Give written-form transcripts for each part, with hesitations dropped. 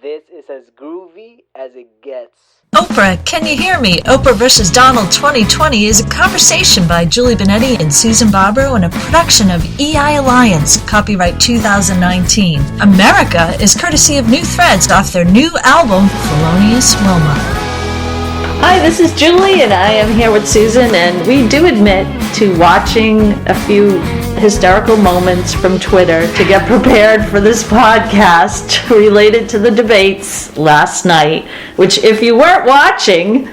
This is as groovy as it gets. Oprah, Can You Hear Me? Oprah vs. Donald 2020 is a conversation by Julie Benetti and Susan Barbaro and a production of EI Alliance, copyright 2019. America is courtesy of New Threads off their new album, Felonious Wilma. Hi, this is Julie, and I am here with Susan, and we do admit to watching a few hysterical moments from Twitter to get prepared for this podcast related to the debates last night, which if you weren't watching,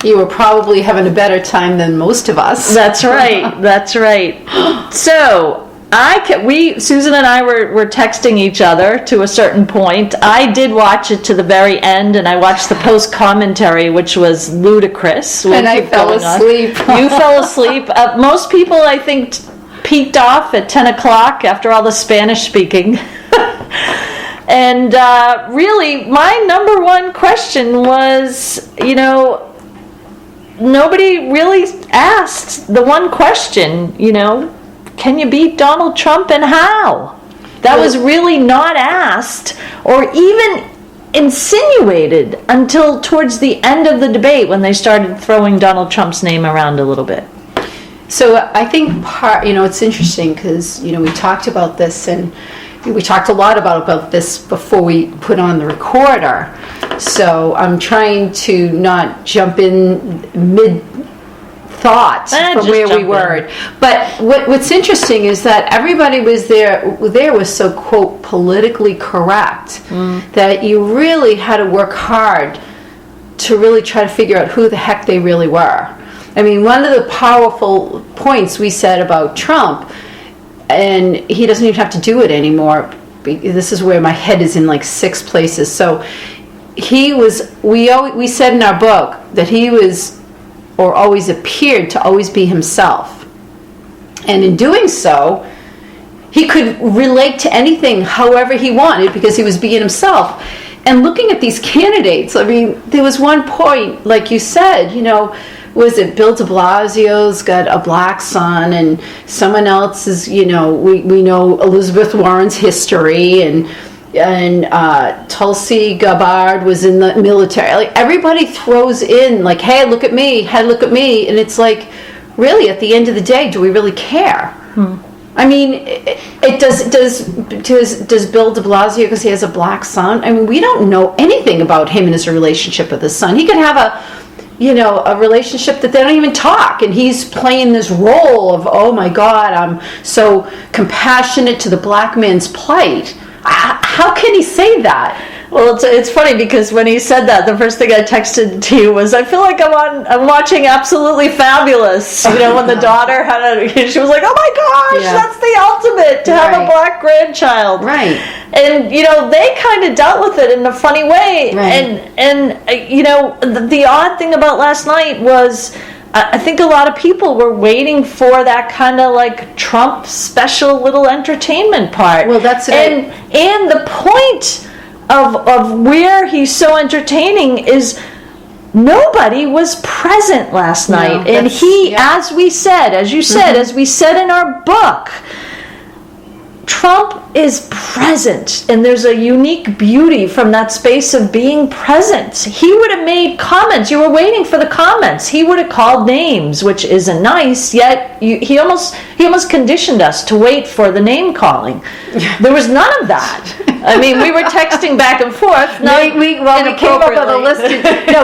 you were probably having a better time than most of us. That's right, that's right. So, Susan and I were texting each other to a certain point. I did watch it to the very end, and I watched the post-commentary, which was ludicrous. And I fell asleep. You fell asleep. Most people, I think, peaked off at 10 o'clock after all the Spanish speaking. And really, my number one question was, nobody really asked the one question, can you beat Donald Trump and how? That was really not asked or even insinuated until towards the end of the debate when they started throwing Donald Trump's name around a little bit. So I think it's interesting because, we talked about this and we talked a lot about this before we put on the recorder. So I'm trying to not jump in mid-thought from where we were. But what's interesting is that everybody was so, quote, politically correct that you really had to work hard to really try to figure out who the heck they really were. I mean, one of the powerful points we said about Trump, and he doesn't even have to do it anymore. This is where my head is in like 6 places. So we said in our book that he was, or always appeared to always be himself. And in doing so, he could relate to anything however he wanted because he was being himself. And looking at these candidates, I mean, there was one point, like you said, was it Bill de Blasio's got a black son, and someone else is, we know Elizabeth Warren's history, and Tulsi Gabbard was in the military. Like, everybody throws in, like, hey, look at me, and it's like, really, at the end of the day, do we really care? I mean, does Bill de Blasio, because he has a black son? I mean, we don't know anything about him and his relationship with his son. He could have a relationship that they don't even talk, and he's playing this role of, oh my God, I'm so compassionate to the black man's plight. How can he say that? Well, it's funny because when he said that, the first thing I texted to you was, I feel like I'm watching Absolutely Fabulous. When the daughter she was like, oh my gosh, that's the ultimate, to have a black grandchild. Right. And, they kind of dealt with it in a funny way. Right. And the odd thing about last night was, I think a lot of people were waiting for that kind of like Trump special little entertainment part. Well, that's it. And the point of where he's so entertaining is nobody was present last night. And as we said in our book, Trump is present, and there's a unique beauty from that space of being present. He would have made comments. You were waiting for the comments. He would have called names, which isn't nice, yet he almost conditioned us to wait for the name calling. There was none of that. I mean, we were texting back and forth. We came up with a list.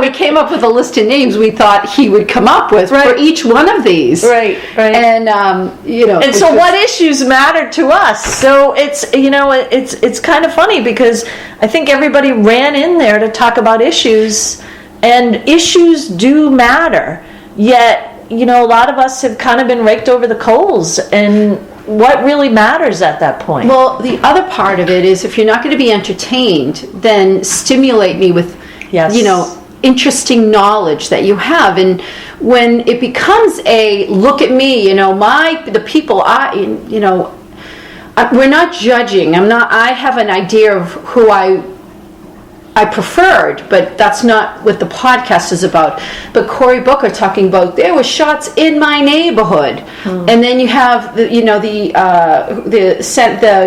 We came up with a list of names we thought he would come up with for each one of these. Right. And And so, what issues matter to us? So it's kind of funny because I think everybody ran in there to talk about issues, and issues do matter. Yet, a lot of us have kind of been raked over the coals, and what really matters at that point? Well, the other part of it is, if you're not going to be entertained, then stimulate me with, interesting knowledge that you have. And when it becomes a look at me, the people, we're not judging. I have an idea of who I I preferred, but that's not what the podcast is about. But Cory Booker talking about there were shots in my neighborhood, and then you have the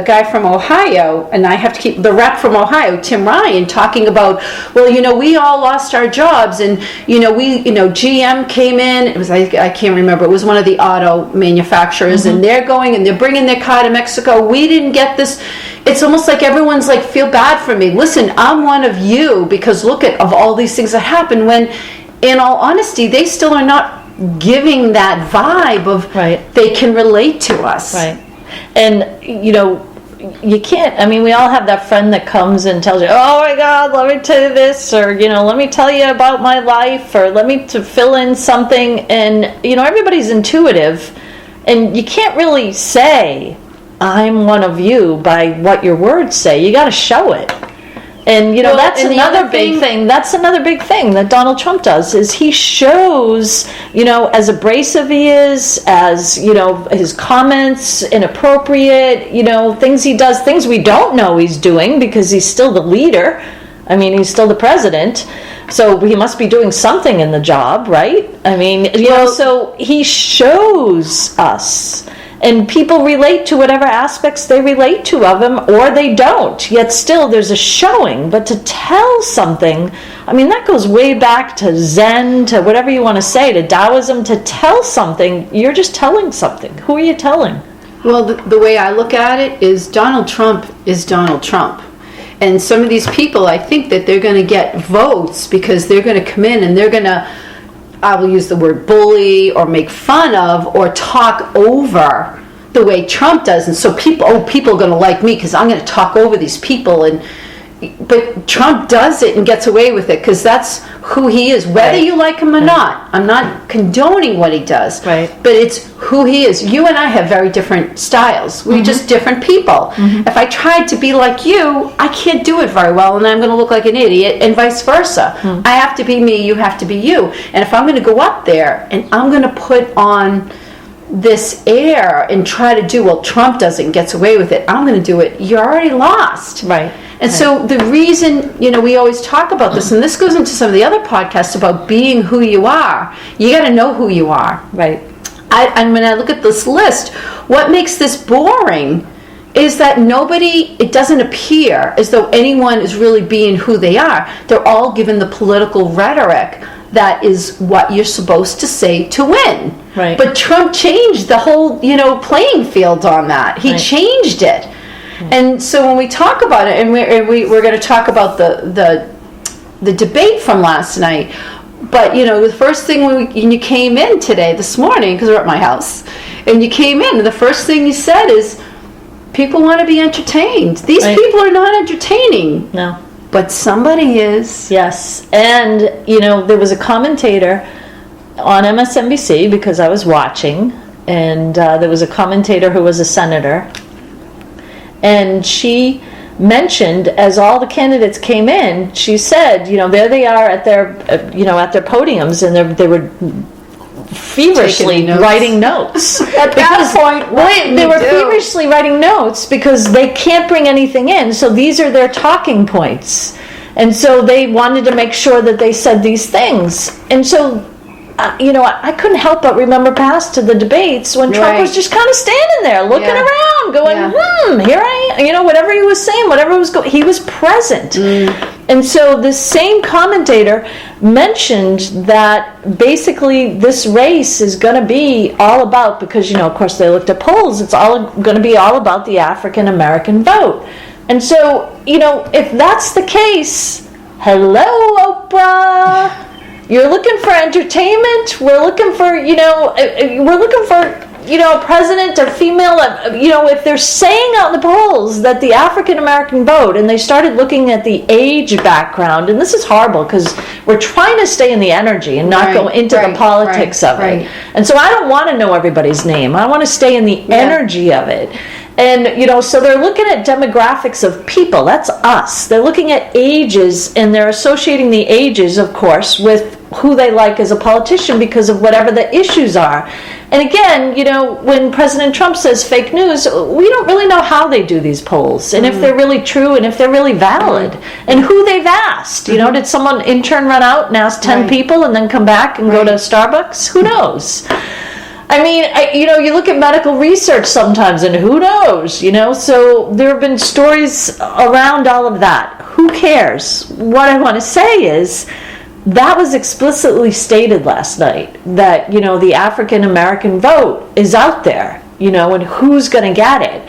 guy from Ohio, and I have to keep the rep from Ohio, Tim Ryan, talking about, well, we all lost our jobs, and GM came in. It was I can't remember. It was one of the auto manufacturers, and they're going and they're bringing their car to Mexico. We didn't get this. It's almost like everyone's like, feel bad for me. Listen, I'm one of you, because look at of all these things that happen, when in all honesty they still are not giving that vibe of they can relate to us. Right. And you can't, we all have that friend that comes and tells you, oh my God, let me tell you this, or let me tell you about my life, or let me to fill in something. And everybody's intuitive, and you can't really say I'm one of you by what your words say. You got to show it. And that's another big thing. That's another big thing that Donald Trump does, is he shows, as abrasive he is, as his comments inappropriate, things he does, things we don't know he's doing, because he's still the leader. He's still the president, so he must be doing something in the job, right? So he shows us. And people relate to whatever aspects they relate to of him, or they don't. Yet still there's a showing. But to tell something, that goes way back to Zen, to whatever you want to say, to Taoism. To tell something, you're just telling something. Who are you telling? Well, the way I look at it is Donald Trump is Donald Trump. And some of these people, I think that they're going to get votes because they're going to come in and they're going to, I will use the word bully or make fun of or talk over the way Trump does. And so people are going to like me because I'm going to talk over these people. But Trump does it and gets away with it because that's who he is, whether you like him or not. I'm not condoning what he does, but it's who he is. You and I have very different styles. We're just different people. If I tried to be like you, I can't do it very well, and I'm going to look like an idiot, and vice versa. I have to be me, you have to be you. And if I'm going to go up there and I'm going to put on this air and try to do, well, Trump does it and gets away with it, I'm going to do it, you're already lost. And so the reason, we always talk about this, and this goes into some of the other podcasts about being who you are. You got to know who you are. And when I look at this list, what makes this boring is that it doesn't appear as though anyone is really being who they are. They're all given the political rhetoric that is what you're supposed to say to win. But Trump changed the whole, playing field on that. He changed it. And so when we talk about it, and we're going to talk about the debate from last night, but the first thing when you came in this morning, because we're at my house, and you came in, and the first thing you said is, people want to be entertained. These people are not entertaining. No. But somebody is. Yes. And, there was a commentator on MSNBC, because I was watching, and there was a commentator who was a senator, and she mentioned, as all the candidates came in, she said, there they are at their, at their podiums, and they were feverishly writing notes. At that point, they were feverishly writing notes because they can't bring anything in. So these are their talking points, and so they wanted to make sure that they said these things. And so, I couldn't help but remember past to the debates when Trump was just kind of standing there, looking around, going, here I am. Whatever he was saying, whatever was going, he was present. And so this same commentator mentioned that basically this race is going to be all about, because, of course they looked at polls, it's all going to be all about the African American vote. And so, if that's the case, hello, Oprah. You're looking for entertainment. We're looking for, a president or female. If they're saying out in the polls that the African American vote, and they started looking at the age background, and this is horrible because we're trying to stay in the energy and not go into the politics of it. And so I don't want to know everybody's name. I want to stay in the energy of it. And, so they're looking at demographics of people. That's us. They're looking at ages, and they're associating the ages, of course, with who they like as a politician because of whatever the issues are. And again, when President Trump says fake news, we don't really know how they do these polls and if they're really true and if they're really valid and who they've asked. Did some intern run out and ask 10 people and then come back and go to Starbucks? Who knows? I mean, you look at medical research sometimes and who knows, So there have been stories around all of that. Who cares? What I want to say is, that was explicitly stated last night that, the African American vote is out there, and who's going to get it.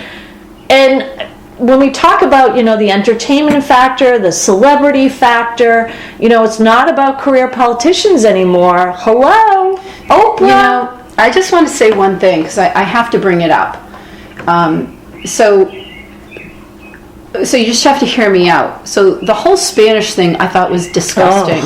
And when we talk about, the entertainment factor, the celebrity factor, it's not about career politicians anymore. Hello, Oprah. I just want to say one thing because I have to bring it up. So you just have to hear me out. So the whole Spanish thing I thought was disgusting.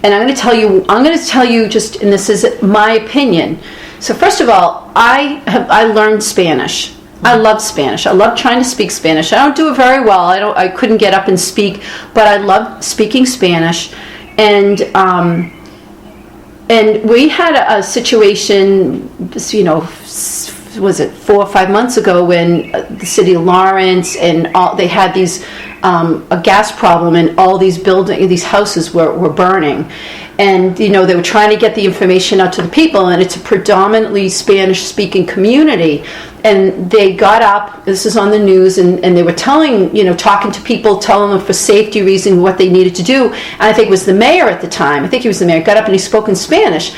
And I'm going to tell you just, and this is my opinion. So first of all, I learned Spanish. I love Spanish. I love trying to speak Spanish. I don't do it very well. I couldn't get up and speak, but I love speaking Spanish. And we had a situation, was it 4 or 5 months ago when the city of Lawrence and they had these a gas problem and all these houses were burning, and they were trying to get the information out to the people, and it's a predominantly Spanish speaking community, and they got up, this is on the news, and they were talking to people, telling them for safety reasons what they needed to do. And I think it was the mayor at the time, got up and he spoke in Spanish,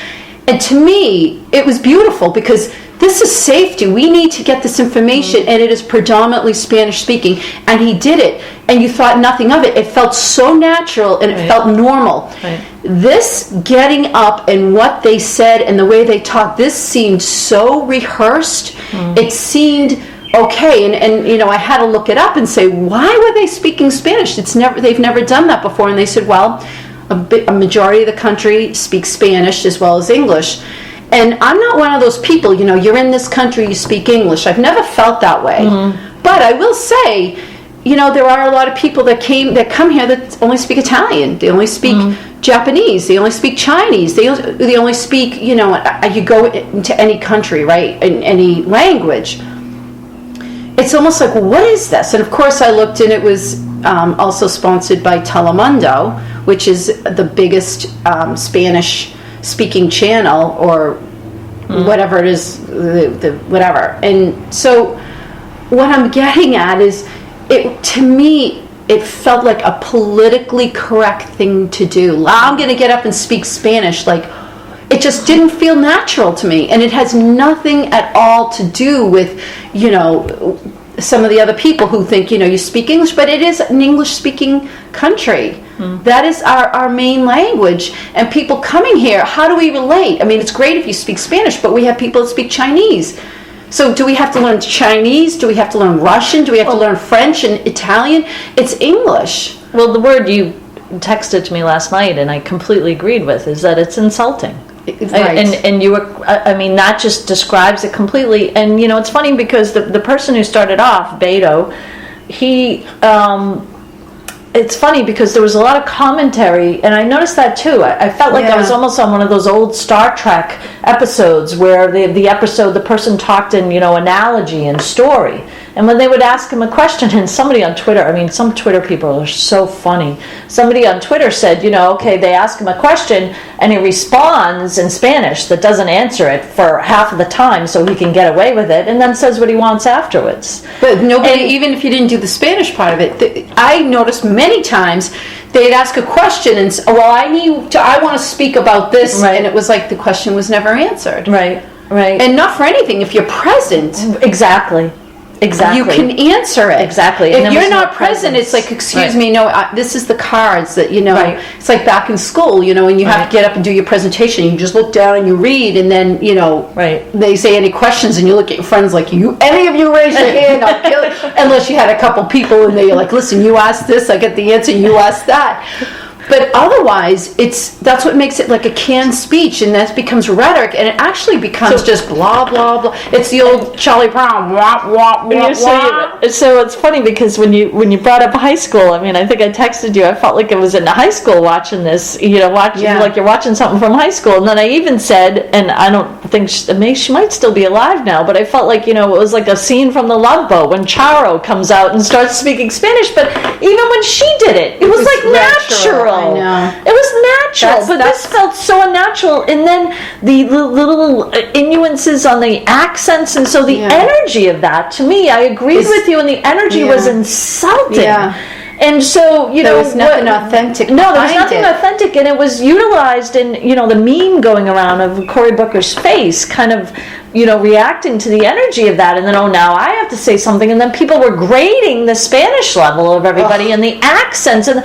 and to me it was beautiful because this is safety. We need to get this information, and it is predominantly Spanish speaking. And he did it, and you thought nothing of it. It felt so natural, and it felt normal. Right. This getting up and what they said and the way they talked, this seemed so rehearsed. It seemed okay, and I had to look it up and say, why were they speaking Spanish? They've never done that before. And they said, well, a majority of the country speaks Spanish as well as English. And I'm not one of those people, you're in this country, you speak English. I've never felt that way. But I will say, there are a lot of people that come here that only speak Italian. They only speak Japanese. They only speak Chinese. They only speak, you go into any country, right, in any language. It's almost like, what is this? And of course I looked, and it was also sponsored by Telemundo, which is the biggest Spanish speaking channel, or whatever it is, whatever. And so what I'm getting at is, to me it felt like a politically correct thing to do. I'm going to get up and speak Spanish. Like, it just didn't feel natural to me, and it has nothing at all to do with some of the other people who think you speak English, but it is an English speaking country. That is our main language, and people coming here, how do we relate? I mean, it's great if you speak Spanish, but we have people that speak Chinese. So do we have to learn Chinese? Do we have to learn Russian? Do we have to learn French and Italian? It's English. Well, the word you texted to me last night, and I completely agreed with, is that it's insulting. Right. And you were, that just describes it completely. And it's funny because the person who started off, Beto, he it's funny because there was a lot of commentary, and I noticed that too. I felt like I was almost on one of those old Star Trek episodes where the person talked in analogy and story. And when they would ask him a question, and somebody on Twitter, some Twitter people are so funny. Somebody on Twitter said, okay, they ask him a question, and he responds in Spanish that doesn't answer it for half of the time so he can get away with it, and then says what he wants afterwards. But nobody, even if you didn't do the Spanish part of it, I noticed many times they'd ask a question and say, well, I want to speak about this, and it was like the question was never answered. Right. And not for anything, if you're present. Exactly. You can answer it. Exactly. If you're not present, it's like, excuse me, no, this is the cards that, it's like back in school, and you have to get up and do your presentation. You just look down and you read, and then, they say any questions, and you look at your friends like, any of you raise your hand, I'll kill it. Unless you had a couple people, and they're like, listen, you asked this, I get the answer, you asked that. But otherwise, that's what makes it like a canned speech, and that becomes rhetoric, and it actually becomes just blah, blah, blah. It's the old Charlie Brown, wah, wah, wah, wah. So it's funny because when you brought up high school, I mean, I think I texted you, I felt like it was in high school watching this, like you're watching something from high school. And then I even said, and I don't think, she might still be alive now, but I felt like, it was like a scene from The Love Boat when Charo comes out and starts speaking Spanish, but even when she did it, it was like natural. I know. It was natural, this felt so unnatural. And then the little nuances on the accents, and so the energy of that, to me, I agreed with you, and the energy was insulting. Yeah. And so, there was nothing authentic. No, there was nothing authentic, and it was utilized in, the meme going around of Cory Booker's face, kind of, reacting to the energy of that, and then, now I have to say something, and then people were grading the Spanish level of everybody and the accents, and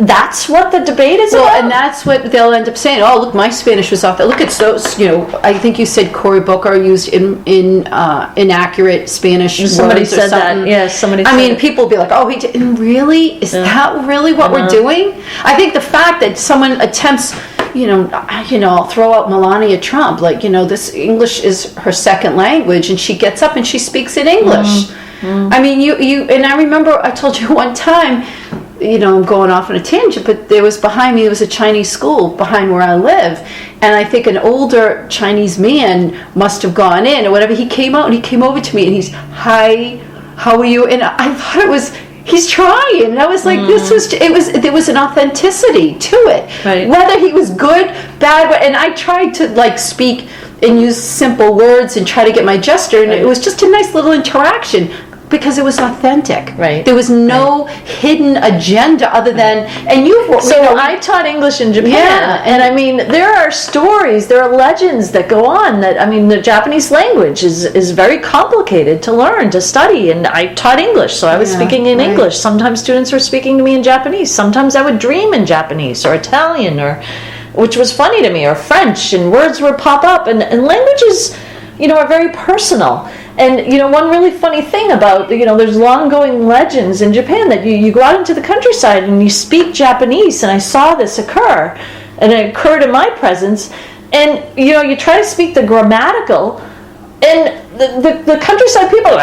that's what the debate is about. And that's what they'll end up saying. Oh, look, my Spanish was off. Look at I think you said Cory Booker used inaccurate Spanish somebody words said or something. That. Yes, somebody. I mean, people will be like, "Oh, he didn't really? Is that really what we're doing?" I think the fact that someone attempts. I'll throw out Melania Trump. Like, this English is her second language, and she gets up and she speaks in English. I mean, you and I remember I told you one time, I'm going off on a tangent, but there was a Chinese school behind where I live, and I think an older Chinese man must have gone in or whatever. He came out and he came over to me and he's, "Hi, how are you?" And I thought it was. He's trying, and I was like, there was an authenticity to it. Right. Whether he was good, bad, and I tried to speak and use simple words and try to get my gesture, and it was just a nice little interaction because it was authentic. Right. There was no hidden agenda other than, I taught English in Japan, and I mean, there are stories, there are legends that go on that, I mean, the Japanese language is very complicated to learn, to study, and I taught English, so I was speaking in English. Sometimes students were speaking to me in Japanese. Sometimes I would dream in Japanese or Italian, which was funny to me, or French, and words would pop up, and languages, are very personal. And, one really funny thing about, there's long-going legends in Japan that you go out into the countryside and you speak Japanese, and I saw this occur, and it occurred in my presence, and, you try to speak the grammatical, and the countryside people,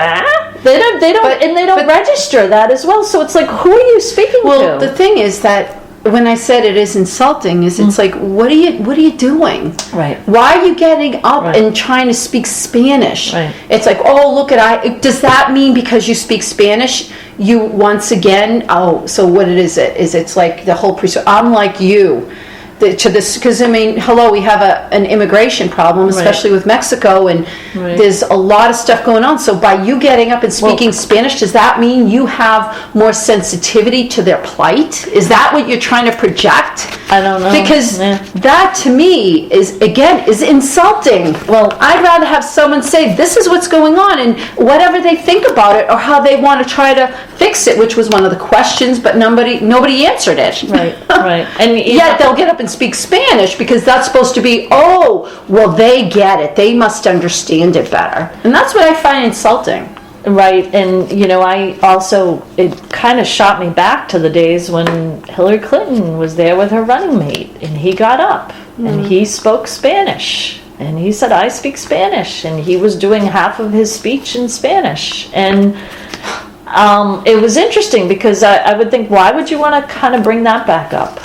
they don't register that as well, so it's like, who are you speaking to? Well, the thing is that when I said it is insulting, it's like, what are you doing? Right. Why are you getting up and trying to speak Spanish? Right. It's like, oh, look does that mean because you speak Spanish, you once again, so what it is, it's like the whole I'm like you. To this, because I mean, hello, we have an immigration problem, especially with Mexico, and there's a lot of stuff going on. So by you getting up and speaking Spanish, does that mean you have more sensitivity to their plight? Is that what you're trying to project? I don't know. Because that to me is insulting. Well, I'd rather have someone say this is what's going on, and whatever they think about it or how they want to try to fix it, which was one of the questions, but nobody answered it. Right. And yet they'll get up and speak Spanish because that's supposed to be, they get it. They must understand it better. And that's what I find insulting. Right, and I also, it kind of shot me back to the days when Hillary Clinton was there with her running mate, and he got up and he spoke Spanish, and he said, "I speak Spanish," and he was doing half of his speech in Spanish, and it was interesting because I would think, why would you want to kind of bring that back up?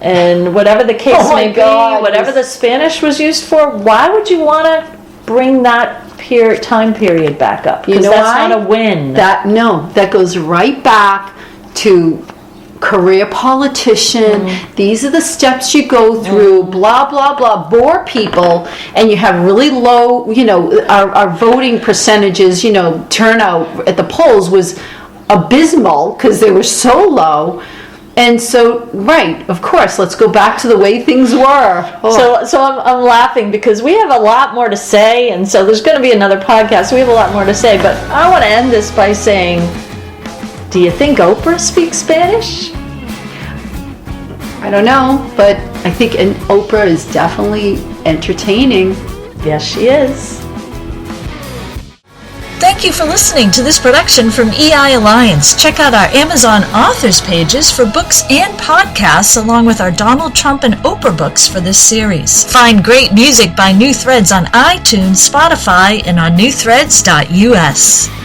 And whatever the case may be, whatever the Spanish was used for, why would you want to bring that time period back up? Because that's not a win. That goes right back to career politician. These are the steps you go through, blah, blah, blah, bore people, and you have really low, our voting percentages, turnout at the polls was abysmal because they were so low. And so, of course, let's go back to the way things were. So I'm laughing because we have a lot more to say, and so there's going to be another podcast. We have a lot more to say, but I want to end this by saying, do you think Oprah speaks Spanish? I don't know, but I think Oprah is definitely entertaining. Yes, she is. Thank you for listening to this production from EI Alliance. Check out our Amazon authors pages for books and podcasts, along with our Donald Trump and Oprah books for this series. Find great music by New Threads on iTunes, Spotify, and on newthreads.us.